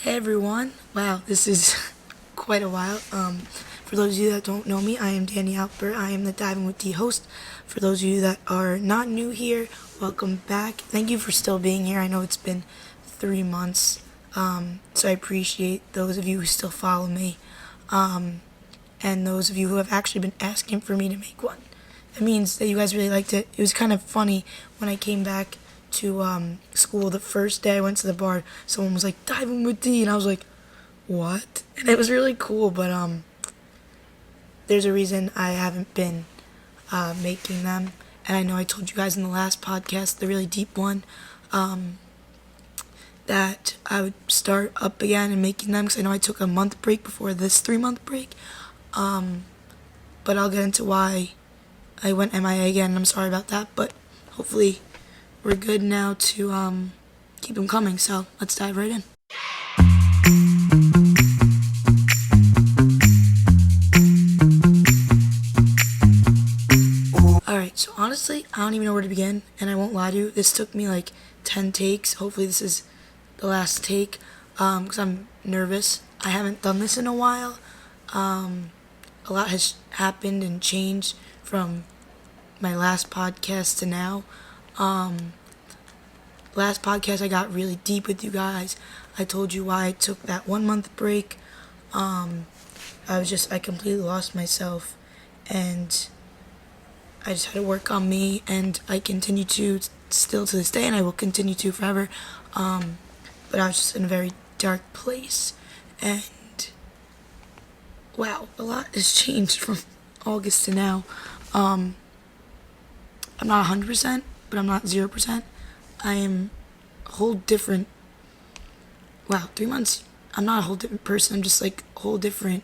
Hey everyone! Wow, this is quite a while. For those of you that don't know me, I am Danny Alper. I am the Diving with D host. For those of you that are not new here, welcome back. Thank you for still being here. I know it's been 3 months, so I appreciate those of you who still follow me, and those of you who have actually been asking for me to make one. It means that you guys really liked it. It was kind of funny when I came back to school the first day I went to the bar. Someone was like, "Diving with D," and I was like, "What?" And it was really cool, but there's a reason I haven't been making them. And I know I told you guys in the last podcast, the really deep one, that I would start up again and making them, because I know I took a month break before this 3-month break. But I'll get into why I went MIA again. I'm sorry about that, but hopefully we're good now to keep them coming. So let's dive right in. Alright, so honestly, I don't even know where to begin, and I won't lie to you, this took me like 10 takes. Hopefully this is the last take, because I'm nervous. I haven't done this in a while. A lot has happened and changed from my last podcast to now. Last podcast I got really deep with you guys. I told you why I took that 1 month break. I completely lost myself, and I just had to work on me, and I continue to still to this day, and I will continue to forever. But I was just in a very dark place, and wow, a lot has changed from August to now. I'm not 100%, but I'm not 0%. I am a whole different, 3 months, I'm not a whole different person. I'm just like a whole different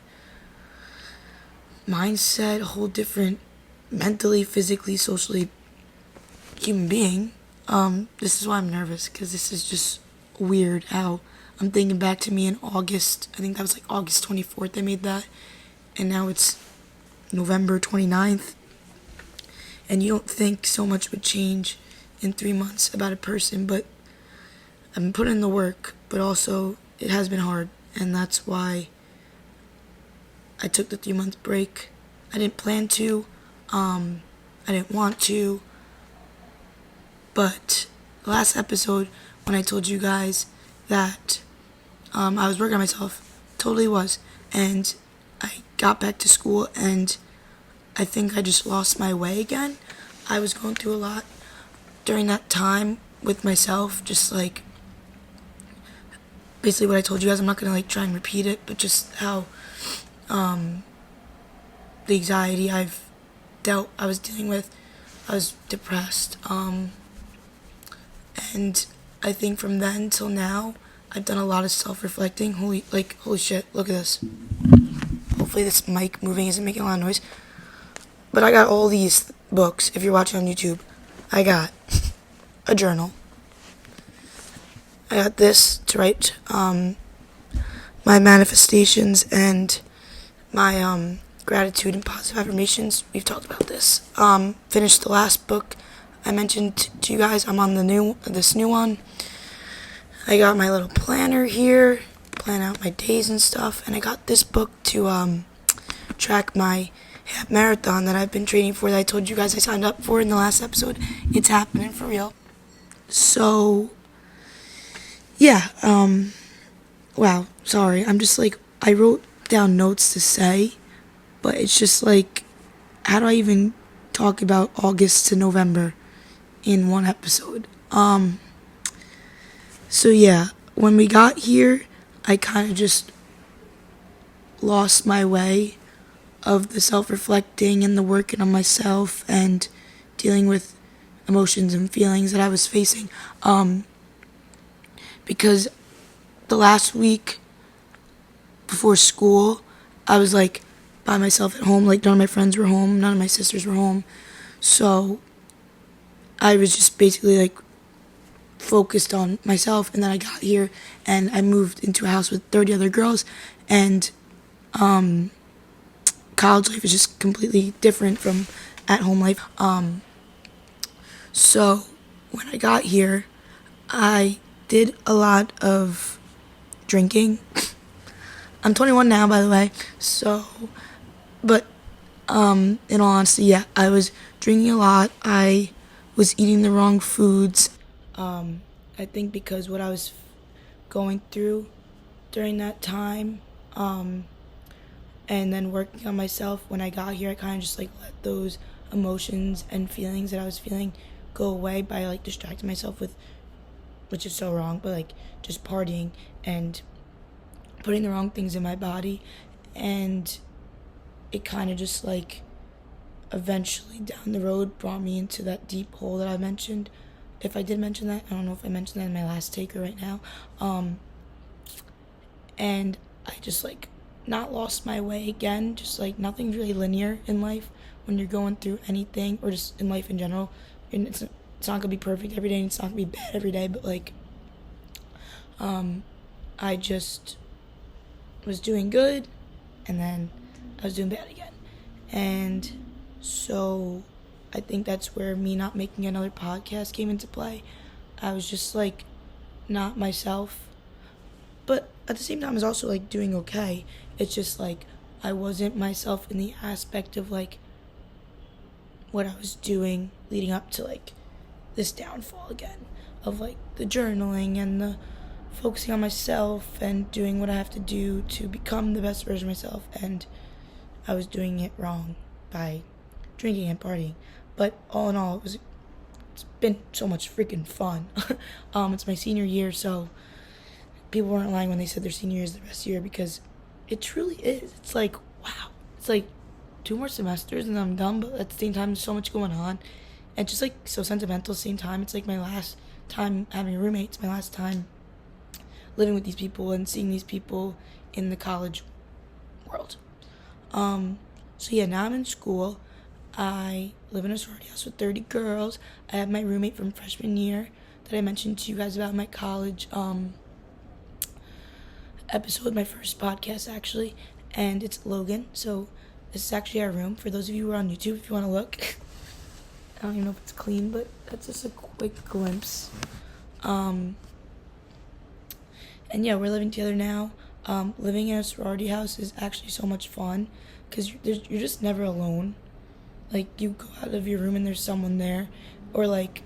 mindset, a whole different mentally, physically, socially human being. This is why I'm nervous, because this is just weird how I'm thinking back to me in August. I think that was like August 24th I made that, and now it's November 29th. And you don't think so much would change in 3 months about a person, but I've been putting in the work, but also it has been hard, and that's why I took the 3-month break. I didn't plan to, I didn't want to, but the last episode, when I told you guys that I was working on myself, totally was, and I got back to school, and I think I just lost my way again. I was going through a lot during that time with myself, just like basically what I told you guys. I'm not gonna like try and repeat it, but just how the anxiety I was dealing with. I was depressed, and I think from then till now I've done a lot of self-reflecting. Holy shit, look at this. Hopefully this mic moving isn't making a lot of noise. But I got all these books. If you're watching on YouTube, I got a journal. I got this to write my manifestations and my gratitude and positive affirmations. We've talked about this. Finished the last book I mentioned to you guys. I'm on this new one. I got my little planner here, plan out my days and stuff, and I got this book to track my half marathon that I've been training for, that I told you guys I signed up for in the last episode. It's happening for real. So yeah, wow, sorry. I'm just like, I wrote down notes to say, but it's just like, how do I even talk about August to November in one episode? So yeah, when we got here, I kind of just lost my way of the self-reflecting and the working on myself and dealing with emotions and feelings that I was facing. Because the last week before school, I was like by myself at home. Like, none of my friends were home, none of my sisters were home. So I was just basically like focused on myself, and then I got here and I moved into a house with 30 other girls, and college life is just completely different from at-home life. So when I got here, I did a lot of drinking. I'm 21 now, by the way. So, but in all honesty, yeah, I was drinking a lot. I was eating the wrong foods. I think because what I was going through during that time, and then working on myself when I got here, I kind of just like let those emotions and feelings that I was feeling go away by like distracting myself with, which is so wrong, but like just partying and putting the wrong things in my body. And it kind of just like eventually down the road brought me into that deep hole that I mentioned. If I did mention that, I don't know if I mentioned that in my last take or right now. And I just like not lost my way again. Just like nothing's really linear in life when you're going through anything, or just in life in general. And it's not gonna be perfect every day, and it's not gonna be bad every day. But like, I just was doing good, and then I was doing bad again. And so I think that's where me not making another podcast came into play. I was just like not myself, but at the same time I was also like doing okay. It's just like I wasn't myself in the aspect of like what I was doing leading up to like this downfall again, of like the journaling and the focusing on myself and doing what I have to do to become the best version of myself. And I was doing it wrong by drinking and partying. But all in all, it's been so much freaking fun. It's my senior year, so people weren't lying when they said their senior year is the best year, because it truly is. It's like, wow. It's like 2 more semesters and I'm done, but at the same time, there's so much going on. And just like so sentimental at the same time. It's like my last time having a roommate. It's my last time living with these people and seeing these people in the college world. So yeah, now I'm in school. I live in a sorority house with 30 girls. I have my roommate from freshman year that I mentioned to you guys about in my college episode, my first podcast actually, and it's Logan. So this is actually our room. For those of you who are on YouTube, if you want to look, I don't even know if it's clean, but that's just a quick glimpse. And yeah, we're living together now. Living in a sorority house is actually so much fun, because you're just never alone. Like, you go out of your room and there's someone there, or like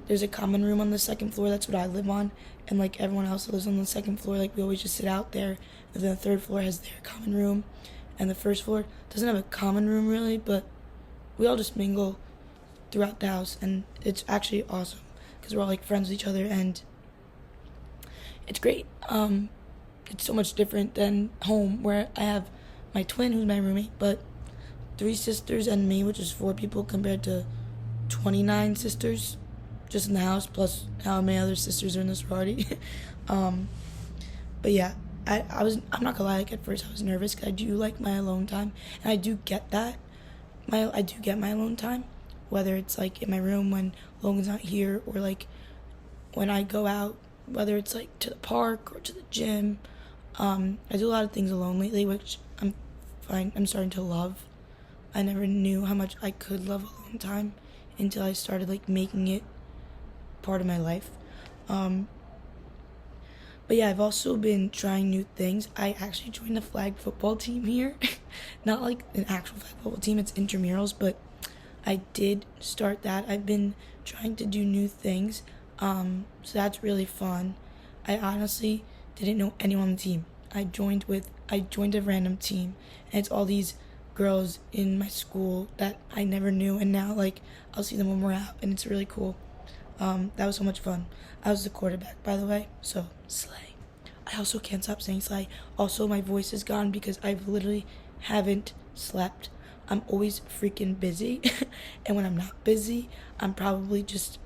there's a common room on the second floor. That's what I live on, and like everyone else lives on the second floor. Like, we always just sit out there, and then the third floor has their common room, and the first floor doesn't have a common room really, but we all just mingle throughout the house, and it's actually awesome because we're all like friends with each other, and it's great. It's so much different than home, where I have my twin who's my roommate, but 3 sisters and me, which is 4 people, compared to 29 sisters just in the house, plus how many other sisters are in the sorority. But yeah, I'm not gonna lie, like at first I was nervous, because I do like my alone time, and I do get that. I do get my alone time, whether it's like in my room when Logan's not here, or like when I go out, whether it's like to the park or to the gym. I do a lot of things alone lately, which I'm starting to love. I never knew how much I could love alone time until I started like making it part of my life. But yeah, I've also been trying new things. I actually joined the flag football team here. Not like an actual flag football team, it's intramurals, but I did start that. I've been trying to do new things, so that's really fun. I honestly didn't know anyone on the team. I joined a random team, and it's all these girls in my school that I never knew, and now like I'll see them when we're out, and it's really cool. That was so much fun. I was the quarterback, by the way, so slay. I also can't stop saying slay. Also, my voice is gone because I literally haven't slept. I'm always freaking busy, and when I'm not busy, I'm probably just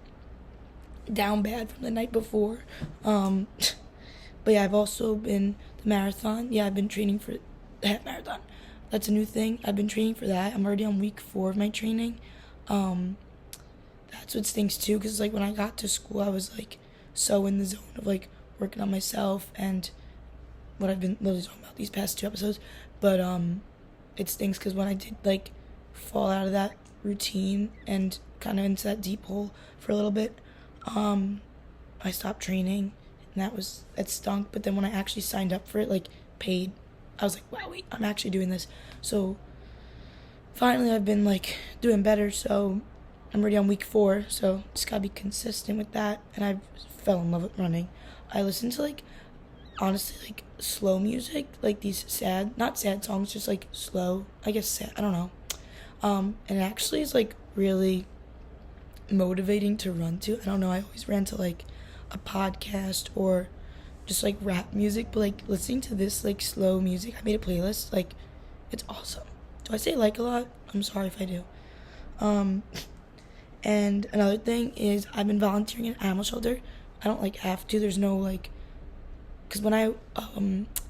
down bad from the night before. But yeah, I've also been the marathon. Yeah, I've been training for the half marathon. That's a new thing. I've been training for that. I'm already on week 4 of my training. That's what stinks too, because like when I got to school, I was like so in the zone of like working on myself and what I've been literally talking about these past 2 episodes. But it stinks because when I did like fall out of that routine and kind of into that deep hole for a little bit, I stopped training, and that stunk. But then when I actually signed up for it, like paid, I was like, wow, wait, I'm actually doing this. So finally I've been like doing better, so I'm already on week 4, so just gotta be consistent with that. And I fell in love with running. I listen to like, honestly, like slow music, like these not sad songs, just like slow, I guess sad, I don't know. And it actually is like really motivating to run to. I don't know, I always ran to like a podcast or just like rap music, but like listening to this like slow music, I made a playlist, like it's awesome. Do I say like a lot? I'm sorry if I do. And another thing is I've been volunteering in an animal shelter. I don't like have to, there's no like, because when I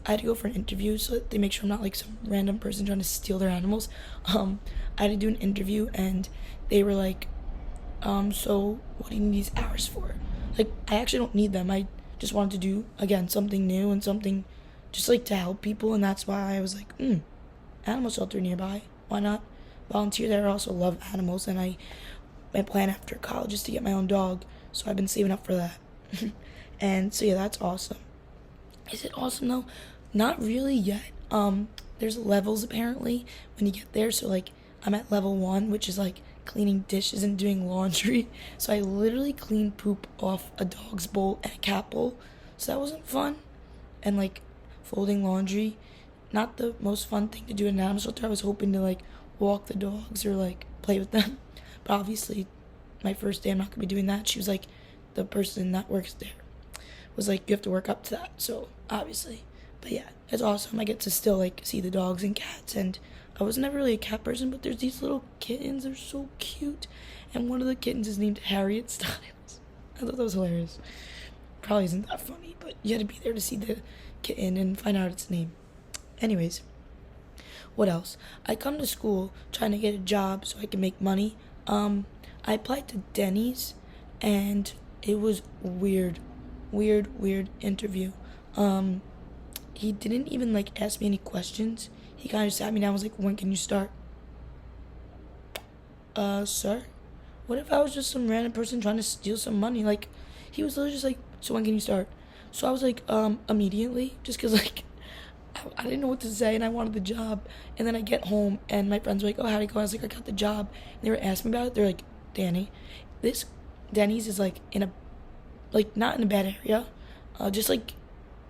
had to go for an interview, so that they make sure I'm not like some random person trying to steal their animals. I had to do an interview, and they were like, so what do you need these hours for? Like, I actually don't need them. I just wanted to do, again, something new and something just like to help people, and that's why I was like, animal shelter nearby. Why not volunteer there? I also love animals, and my plan after college is to get my own dog, so I've been saving up for that. And so yeah, that's awesome. Is it awesome though? Not really yet. There's levels apparently when you get there. So like I'm at level 1, which is like cleaning dishes and doing laundry. So I literally cleaned poop off a dog's bowl and a cat bowl. So that wasn't fun. And like folding laundry, not the most fun thing to do in an animal shelter. I was hoping to like walk the dogs or like play with them. But obviously my first day I'm not gonna be doing that. She was like, the person that works there was like, you have to work up to that, so obviously. But yeah, it's awesome. I get to still like see the dogs and cats, and I was never really a cat person, but there's these little kittens, they're so cute, and one of the kittens is named Harriet Styles. I thought that was hilarious. Probably isn't that funny, but you had to be there to see the kitten and find out its name. Anyways, what else? I come to school trying to get a job so I can make money. I applied to Denny's, and it was weird interview. He didn't even like ask me any questions. He kind of sat me down and was like, when can you start? Sir? What if I was just some random person trying to steal some money? Like, he was literally just like, so when can you start? So I was like, immediately, just because like I didn't know what to say, and I wanted the job. And then I get home, and my friends were like, oh, how'd it go? I was like, I got the job. And they were asking me about it. They're like, Danny, this Denny's is like in a, like not in a bad area, just like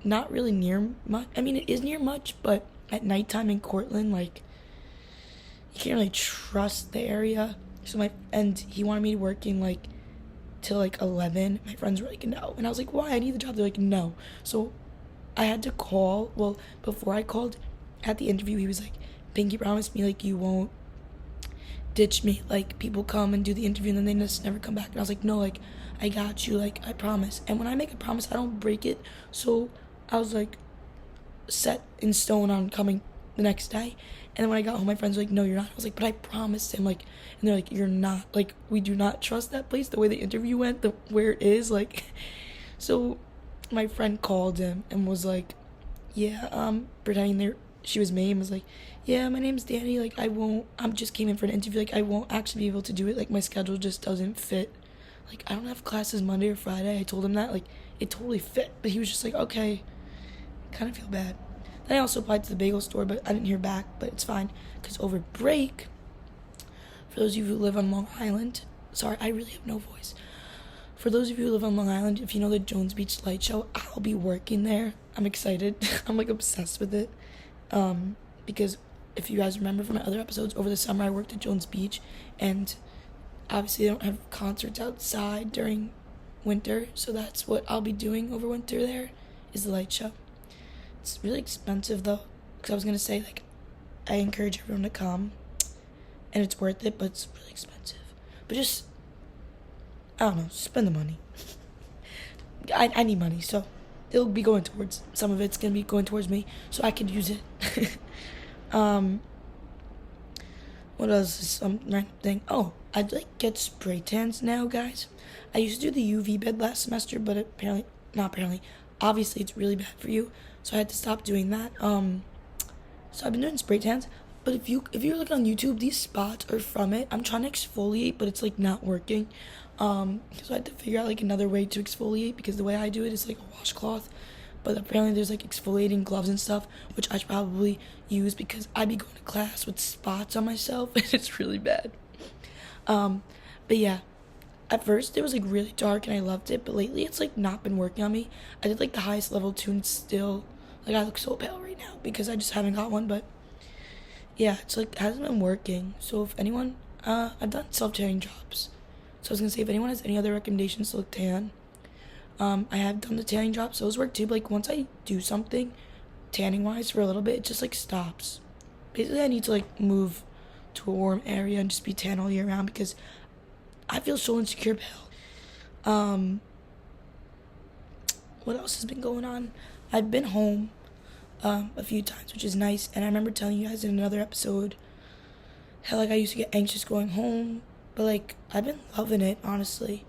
not really near much. I mean, it is near much, but at nighttime in Cortland, like you can't really trust the area. So he wanted me working like till like 11. My friends were like, no. And I was like, why? I need the job. They're like, no. So I had to call. Well, before I called at the interview, he was like, Pinky promised me like you won't ditch me. Like people come and do the interview and then they just never come back. And I was like, no, like I got you, like I promise. And when I make a promise, I don't break it. So I was like set in stone on coming the next day. And then when I got home, my friends were like, no, you're not. I was like, but I promised him. Like, and they're like, you're not. Like, we do not trust that place, the way the interview went, where it is. Like, so my friend called him and was like, yeah, pretending she was me, and was like, yeah, my name's Danny. Like, I'm just came in for an interview. Like, I won't actually be able to do it. Like, my schedule just doesn't fit. Like, I don't have classes Monday or Friday. I told him that. Like, it totally fit. But he was just like, okay. Kind of feel bad. Then I also applied to the bagel store, but I didn't hear back. But it's fine, because over break, for those of you who live on Long Island, sorry, I really have no voice. For those of you who live on Long Island, if you know the Jones Beach Light Show, I'll be working there. I'm excited. I'm like obsessed with it. Because if you guys remember from my other episodes, over the summer I worked at Jones Beach, and obviously they don't have concerts outside during winter, so that's what I'll be doing over winter there, is the light show. It's really expensive though, because I was going to say, like, I encourage everyone to come, and it's worth it, but it's really expensive. But just, I don't know, spend the money. I need money, so it'll be going towards, some of it's going to be going towards me, so I could use it. What else is some random thing? Oh, I'd like get spray tans now, guys. I used to do the UV bed last semester, but obviously it's really bad for you, so I had to stop doing that. So I've been doing spray tans, but if you're looking on YouTube, these spots are from it. I'm trying to exfoliate, but it's like not working. So I had to figure out like another way to exfoliate, because the way I do it is like a washcloth. But apparently there's like exfoliating gloves and stuff, which I should probably use, because I be going to class with spots on myself and it's really bad. But yeah, at first it was like really dark and I loved it, but lately it's like not been working on me. I did like the highest level tune still. Like I look so pale right now because I just haven't got one, but yeah, it's like hasn't been working. So if anyone, I've done self-tanning jobs. So I was gonna say, if anyone has any other recommendations to look tan, I have done the tanning jobs. So those work too. But like once I do something tanning wise for a little bit, it just like stops. Basically, I need to like move to a warm area and just be tan all year round, because I feel so insecure pale. What else has been going on? I've been home a few times, which is nice. And I remember telling you guys in another episode how like I used to get anxious going home, but like I've been loving it, honestly.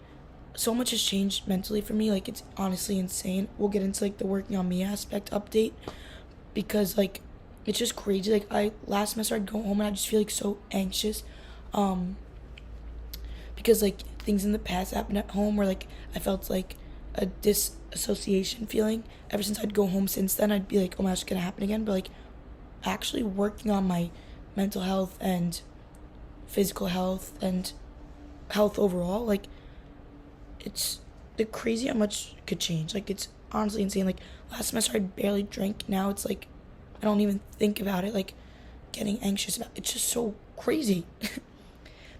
So much has changed mentally for me. Like it's honestly insane. We'll get into like the working on me aspect update, because like it's just crazy. Like I last semester I'd go home and I just feel like so anxious, because like things in the past happened at home where like I felt like a disassociation feeling. Ever since I'd go home since then, I'd be like, oh my gosh, it's gonna happen again. But like actually working on my mental health and physical health and health overall, like it's crazy how much could change. Like it's honestly insane. Like last semester I barely drank. Now it's like I don't even think about it, like getting anxious about it. It's just so crazy.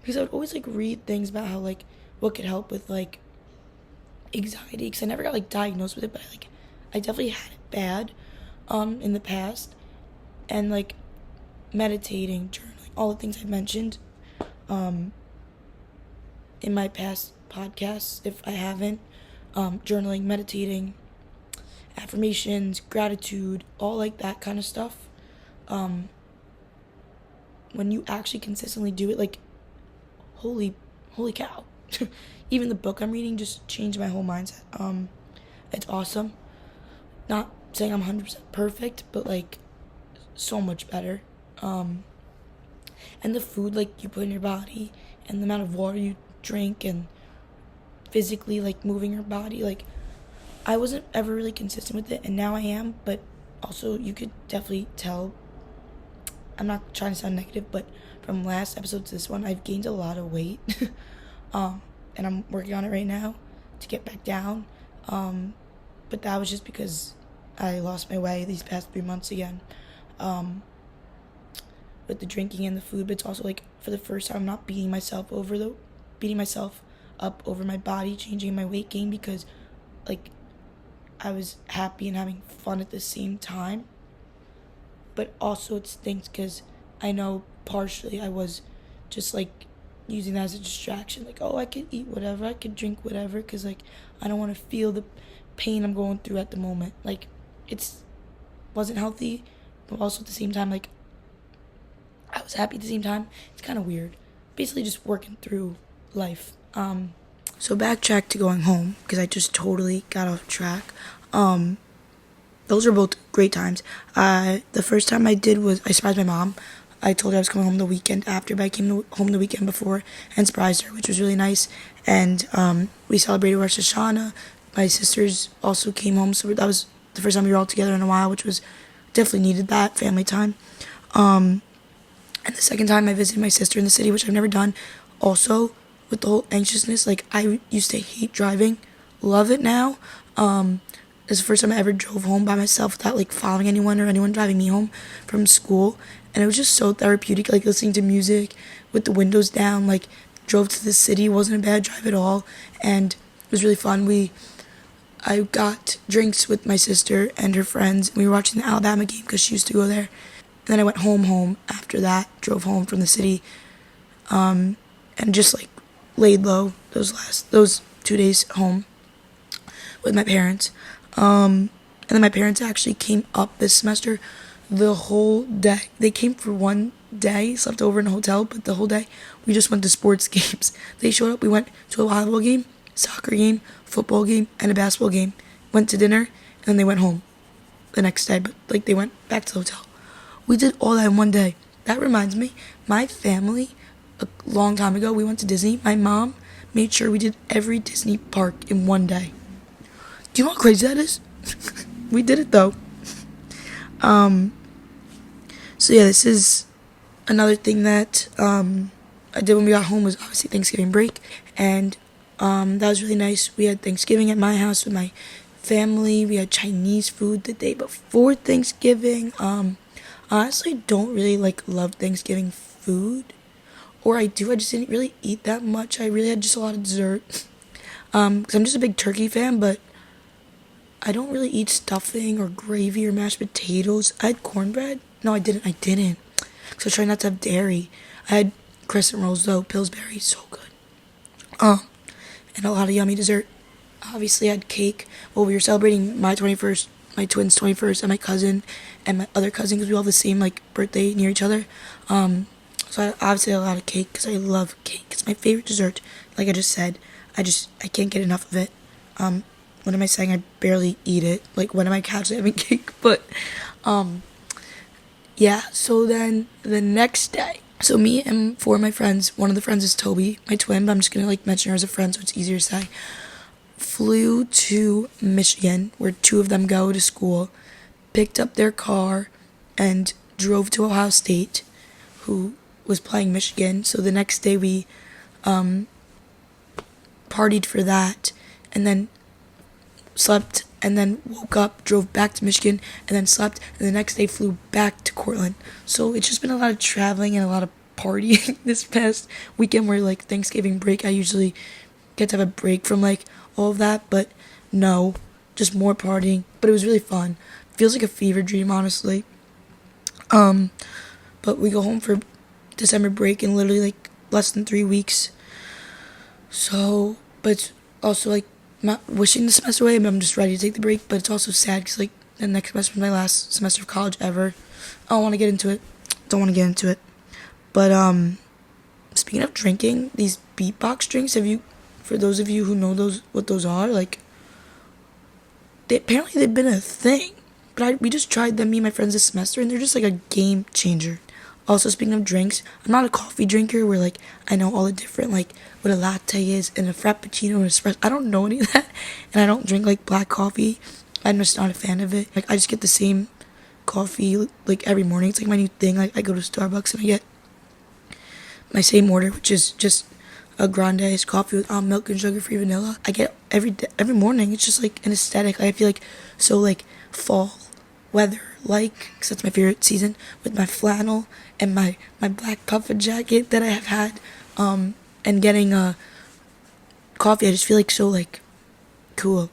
Because I would always like read things about how like what could help with like anxiety, because I never got like diagnosed with it, but I definitely had it bad in the past. And like meditating, journaling, all the things I mentioned in my past podcasts, if I haven't, journaling, meditating, affirmations, gratitude, all like that kind of stuff. When you actually consistently do it, like holy cow. Even the book I'm reading just changed my whole mindset. It's awesome. Not saying I'm 100% perfect, but like so much better. And the food like you put in your body, and the amount of water you drink, and physically like moving your body, like I wasn't ever really consistent with it, and now I am. But also you could definitely tell, I'm not trying to sound negative, but from last episode to this one, I've gained a lot of weight. And I'm working on it right now to get back down. But that was just because I lost my way these past 3 months again, with the drinking and the food. But it's also like for the first time I'm not beating myself up over my body changing, my weight gain, because like I was happy and having fun at the same time. But also it stinks because I know partially I was just like using that as a distraction, like, oh, I could eat whatever, I could drink whatever, because like I don't want to feel the pain I'm going through at the moment. Like it's wasn't healthy, but also at the same time like I was happy at the same time. It's kind of weird. Basically just working through life. So backtrack to going home, because I just totally got off track. Those were both great times. The first time I did was I surprised my mom. I told her I was coming home the weekend after, but I came home the weekend before and surprised her, which was really nice. And we celebrated Rosh Hashanah. My sisters also came home, so that was the first time we were all together in a while, which was definitely needed, that family time. And the second time I visited my sister in the city, which I've never done. Also, with the whole anxiousness, like I used to hate driving, love it now. It's the first time I ever drove home by myself without like following anyone or anyone driving me home from school. And it was just so therapeutic, like listening to music with the windows down. Like drove to the city, wasn't a bad drive at all, and it was really fun. I got drinks with my sister and her friends, and we were watching the Alabama game because she used to go there. And then I went home after that, drove home from the city, and just like laid low those 2 days home with my parents. And then my parents actually came up this semester the whole day. They came for one day, slept over in a hotel, but the whole day we just went to sports games. They showed up, we went to a volleyball game, soccer game, football game, and a basketball game. Went to dinner, and then they went home the next day, but like they went back to the hotel. We did all that in one day. That reminds me, my family, a long time ago, we went to Disney. My mom, made sure we did every Disney park in one day. Do you know how crazy that is? We did it though. So yeah, this is another thing that I did when we got home was obviously Thanksgiving break, and that was really nice. We had Thanksgiving at my house with my family. We had Chinese food the day before Thanksgiving. I honestly don't really love Thanksgiving food, or I do. I just didn't really eat that much. I really had just a lot of dessert. Because I'm just a big turkey fan, but I don't really eat stuffing or gravy or mashed potatoes. I had cornbread. No, I didn't. So I try not to have dairy. I had crescent rolls though, Pillsbury, so good. And a lot of yummy dessert. Obviously, I had cake. Well, we were celebrating my 21st, my twins' 21st, and my cousin and my other cousin because we all have the same birthday near each other. So I obviously had a lot of cake because I love cake. It's my favorite dessert. Like I just said, I can't get enough of it. What am I saying? I barely eat it. When am I casually having cake? But, yeah. So then the next day, so me and four of my friends, one of the friends is Toby, my twin, but I'm just gonna mention her as a friend so it's easier to say, flew to Michigan, where two of them go to school, picked up their car, and drove to Ohio State, who was playing Michigan. So the next day we partied for that, and then slept, and then woke up, drove back to Michigan, and then slept, and the next day flew back to Cortland. So it's just been a lot of traveling and a lot of partying this past weekend, where Thanksgiving break I usually get to have a break from all of that, but no, just more partying. But it was really fun. Feels like a fever dream, honestly. But we go home for December break in literally less than 3 weeks. So, but it's also not wishing the semester away, but I'm just ready to take the break. But it's also sad because the next semester is my last semester of college ever. I don't want to get into it. But speaking of drinking, these beatbox drinks, for those of you who know what those are, apparently they've been a thing. But we just tried them, me and my friends, this semester, and they're just a game changer. Also, speaking of drinks, I'm not a coffee drinker where I know all the different what a latte is and a frappuccino and espresso. I don't know any of that, and I don't drink black coffee. I'm just not a fan of it. I just get the same coffee every morning. It's my new thing. I go to Starbucks and I get my same order, which is just a grande iced coffee with almond milk and sugar-free vanilla. I get every morning. It's just an aesthetic. I feel so fall weather because that's my favorite season, with my flannel and my black puffer jacket that I have had, and getting a coffee. I just feel so cool.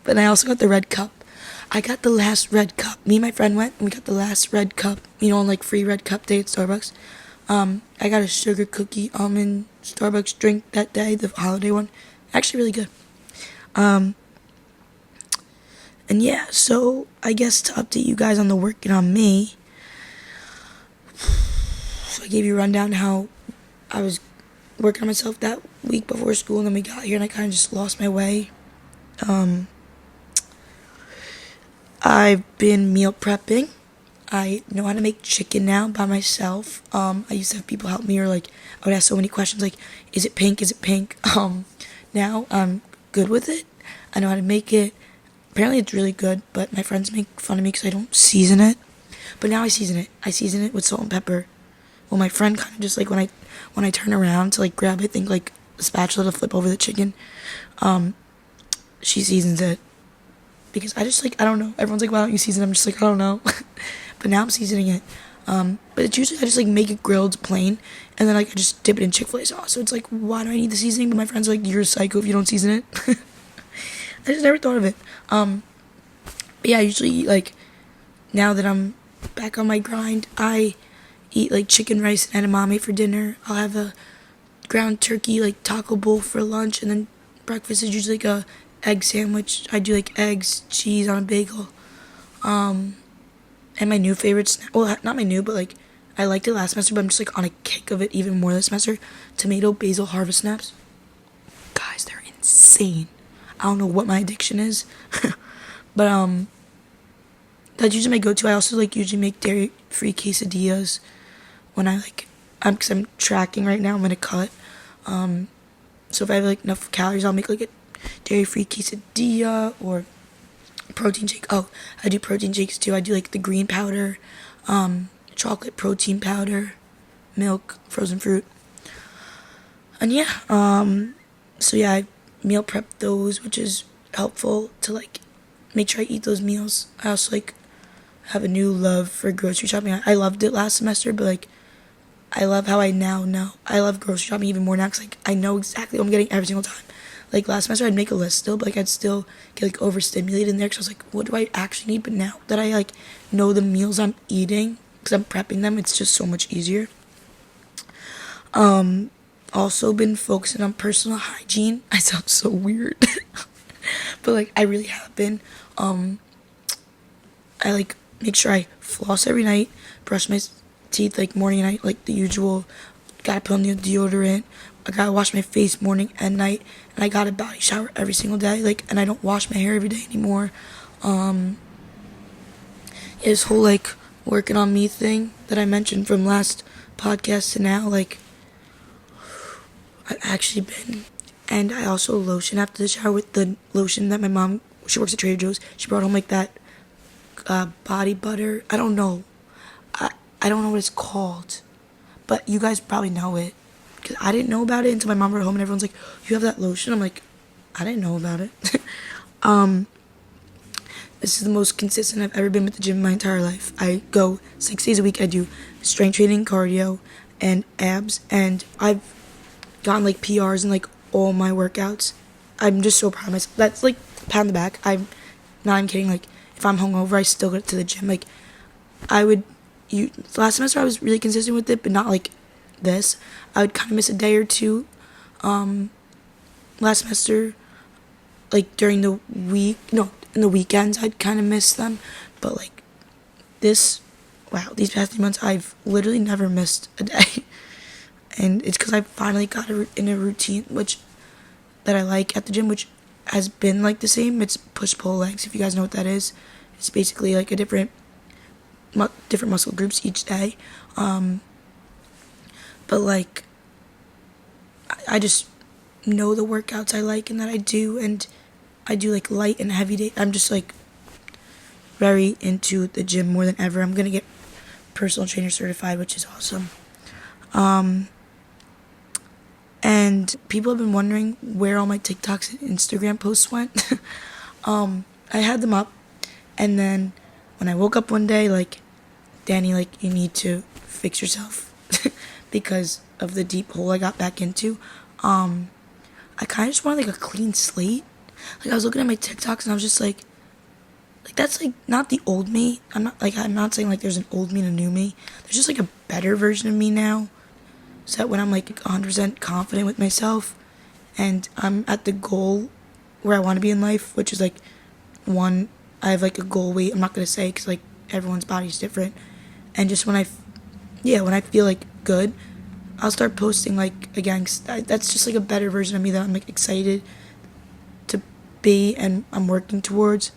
But I also got the red cup. I got the last red cup. Me and my friend went and we got the last red cup, on free red cup day at Starbucks. I got a sugar cookie almond Starbucks drink that day, the holiday one. Actually really good. And yeah, so I guess to update you guys on the working on me, so I gave you a rundown how I was working on myself that week before school, and then we got here and I kind of just lost my way. I've been meal prepping. I know how to make chicken now by myself. I used to have people help me, or I would ask so many questions is it pink? Is it pink? Now I'm good with it. I know how to make it. Apparently it's really good, but my friends make fun of me because I don't season it. But now I season it. I season it with salt and pepper. Well, my friend kind of just when I turn around to grab I think a spatula to flip over the chicken, she seasons it. Because I just I don't know. Everyone's why don't you season it? I'm just I don't know. But now I'm seasoning it. But it's usually I just make it grilled plain, and then I just dip it in Chick-fil-A sauce. So it's why do I need the seasoning? But my friends are you're a psycho if you don't season it. I just never thought of it. But yeah, I usually eat now that I'm back on my grind, I eat chicken, rice, and edamame for dinner. I'll have a ground turkey taco bowl for lunch, and then breakfast is usually a egg sandwich. I do eggs, cheese on a bagel. And my new favorite snack, well, not my new, but I liked it last semester, but I'm just on a kick of it even more this semester. Tomato basil harvest snaps. Guys, they're insane. I don't know what my addiction is. But that's usually my go-to. I also usually make dairy-free quesadillas when I because I'm tracking right now. I'm gonna cut. So if I have like enough calories, I'll make like a dairy-free quesadilla or protein shake. Oh, I do protein shakes too. I do like the green powder, chocolate protein powder, milk, frozen fruit. And yeah, so yeah, I meal prep those, which is helpful to like make sure I eat those meals. I also like have a new love for grocery shopping. I loved it last semester, but like I love how I now know. I love grocery shopping even more now because like I know exactly what I'm getting every single time. Like last semester I'd make a list still, but like I'd still get like overstimulated in there because I was like, what do I actually need? But now that I like know the meals I'm eating because I'm prepping them, it's just so much easier. Also been focusing on personal hygiene. I sound so weird. But like I really have been. I like make sure I floss every night, brush my teeth like morning and night, like the usual. Gotta put on the deodorant. I gotta wash my face morning and night, and I gotta body shower every single day. Like, and I don't wash my hair every day anymore. This whole like working on me thing that I mentioned from last podcast to now, like I've actually been. And I also lotion after the shower with the lotion that my mom, she works at Trader Joe's, she brought home like that body butter. I don't know. I don't know what it's called. But you guys probably know it. Because I didn't know about it until my mom brought it home and everyone's like, you have that lotion? I'm like, I didn't know about it. This is the most consistent I've ever been with the gym in my entire life. I go 6 days a week. I do strength training, cardio, and abs. And I've gotten like PRs in like all my workouts. I'm just so proud of myself. That's like pat on the back. I'm not even kidding. Like if I'm hungover, I still go to the gym. Like last semester I was really consistent with it, but not like this. I would kind of miss a day or two. Last semester, like during the week, no, in the weekends, I'd kind of miss them. But like these past 3 months, I've literally never missed a day. And it's because I finally got in a routine that I like at the gym, which has been like the same. It's push-pull legs, if you guys know what that is. It's basically like a different muscle groups each day. But like I just know the workouts I like and that I do, and I do like light and heavy day. I'm just like very into the gym more than ever. I'm gonna get personal trainer certified, which is awesome. And people have been wondering where all my TikToks and Instagram posts went. I had them up, and then when I woke up one day, like, Danny, like, you need to fix yourself because of the deep hole I got back into. I kind of just wanted like a clean slate. Like I was looking at my TikToks and I was just like that's like not the old me. I'm not saying like there's an old me and a new me. There's just like a better version of me now. So that when I'm like 100% confident with myself and I'm at the goal where I want to be in life, which is like I have like a goal weight. I'm not gonna say because like everyone's body's different. And just when I feel like good, I'll start posting like again. That's just like a better version of me that I'm like excited to be and I'm working towards.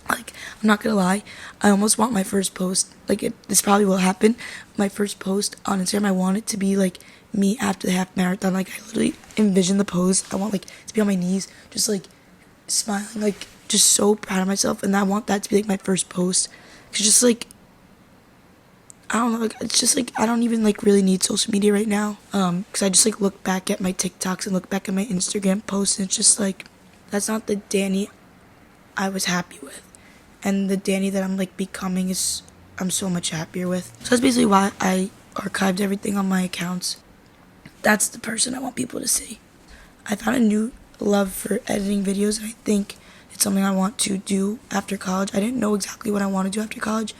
Like I'm not gonna lie, I almost want my first post. This probably will happen. My first post on Instagram, I want it to be like me after the half marathon. Like I literally envision the pose. I want like to be on my knees, just like smiling, like just so proud of myself. And I want that to be like my first post. Cause just like I don't know, like it's just like I don't even like really need social media right now. Cause I just like look back at my TikToks and look back at my Instagram posts, and it's just like that's not the Danny I was happy with. And the Danny that I'm like becoming I'm so much happier with. So that's basically why I archived everything on my accounts. That's the person I want people to see. I found a new love for editing videos, and I think it's something I want to do after college. I didn't know exactly what I want to do after college.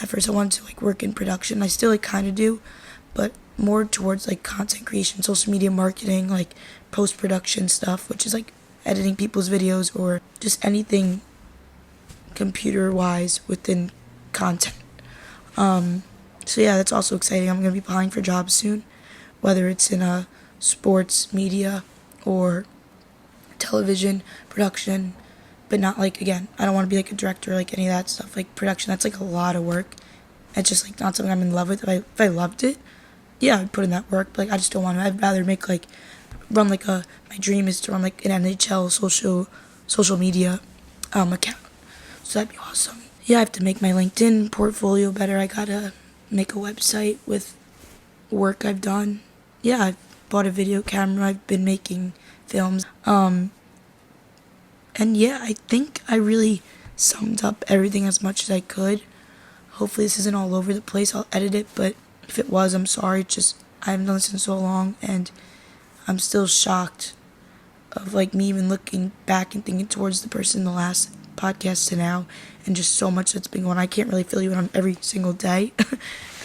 At first I wanted to like work in production. I still like kind of do, but more towards like content creation, social media marketing, like post-production stuff, which is like editing people's videos or just anything computer-wise within content. So yeah, that's also exciting. I'm going to be applying for jobs soon, whether it's in a sports media or television production, but not like, again, I don't want to be like a director or like any of that stuff. Like production, that's like a lot of work. It's just like not something I'm in love with. If I loved it, yeah, I'd put in that work, but like I just don't want to. I'd rather make like run like a, my dream is to run like an NHL social media account. So that'd be awesome. Yeah, I have to make my LinkedIn portfolio better. I gotta make a website with work I've done. Yeah, I've bought a video camera. I've been making films. And yeah, I think I really summed up everything as much as I could. Hopefully this isn't all over the place. I'll edit it, but if it was, I'm sorry. It's just I haven't done this in so long, and I'm still shocked of like me even looking back and thinking towards the person in the last podcast to now, and just so much that's been going on. I can't really fill you in on every single day.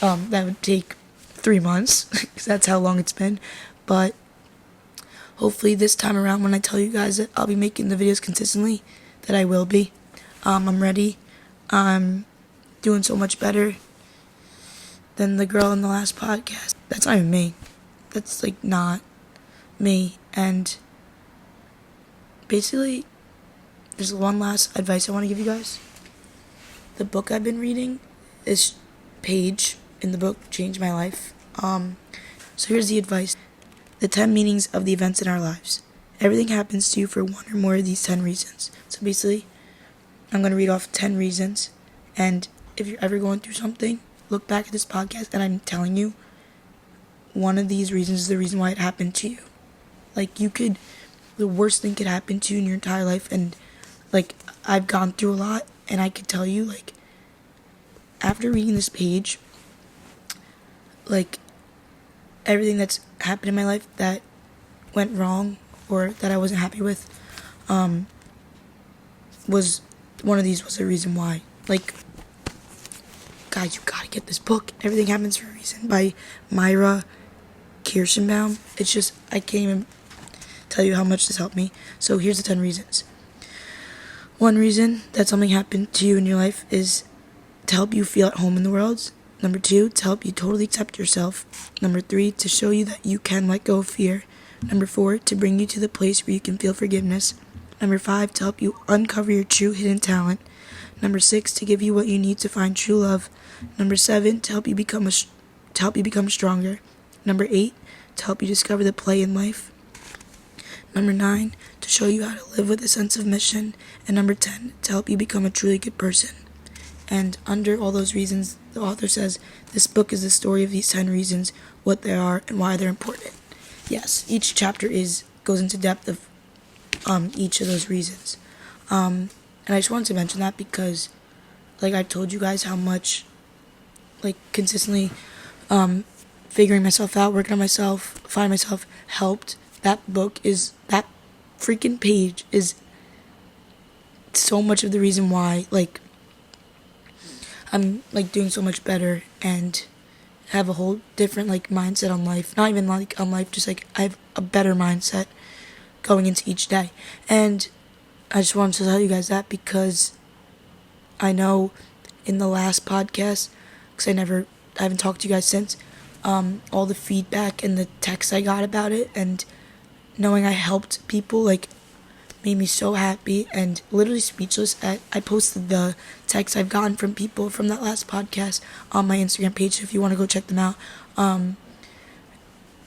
That would take 3 months because that's how long it's been. But hopefully this time around, when I tell you guys that I'll be making the videos consistently, that I will be. I'm ready. I'm doing so much better than the girl in the last podcast. That's not even me. That's like not me. And basically, there's one last advice I want to give you guys. The book I've been reading, this page in the book changed my life. So here's the advice. The 10 meanings of the events in our lives. Everything happens to you for one or more of these 10 reasons. So basically, I'm going to read off 10 reasons. And if you're ever going through something, look back at this podcast and I'm telling you, one of these reasons is the reason why it happened to you. Like, the worst thing could happen to you in your entire life. And, like, I've gone through a lot, and I could tell you, like, after reading this page, like, everything that's happened in my life that went wrong or that I wasn't happy with, was one of these was the reason why. Like, guys, you gotta get this book. Everything Happens for a Reason by Myra Kirschenbaum. It's just, I can't even tell you how much this helped me. So here's the 10 reasons. One reason that something happened to you in your life is to help you feel at home in the world. Number 2, to help you totally accept yourself. Number 3, to show you that you can let go of fear. Number 4, to bring you to the place where you can feel forgiveness. Number 5, to help you uncover your true hidden talent. Number 6, to give you what you need to find true love. Number 7, to help you become stronger. Number 8, to help you discover the play in life. Number 9, to show you how to live with a sense of mission. And number 10, to help you become a truly good person. And under all those reasons, the author says, this book is the story of these 10 reasons, what they are, and why they're important. Yes, each chapter goes into depth of each of those reasons. And I just wanted to mention that because, like, I've told you guys how much, like, consistently figuring myself out, working on myself, finding myself helped. That freaking page is so much of the reason why, like, I'm, like, doing so much better and have a whole different, like, mindset on life. Not even, like, on life, just, like, I have a better mindset going into each day. And I just wanted to tell you guys that because I know in the last podcast, because I haven't talked to you guys since, all the feedback and the texts I got about it and knowing I helped people, like, made me so happy and literally speechless. I posted the texts I've gotten from people from that last podcast on my Instagram page if you want to go check them out.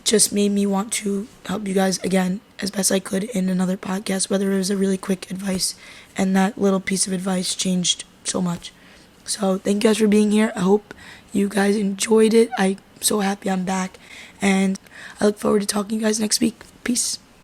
Just made me want to help you guys again as best I could in another podcast, whether it was a really quick advice, and that little piece of advice changed so much. So thank you guys for being here. I hope you guys enjoyed it. I'm so happy I'm back, and I look forward to talking to you guys next week. Peace.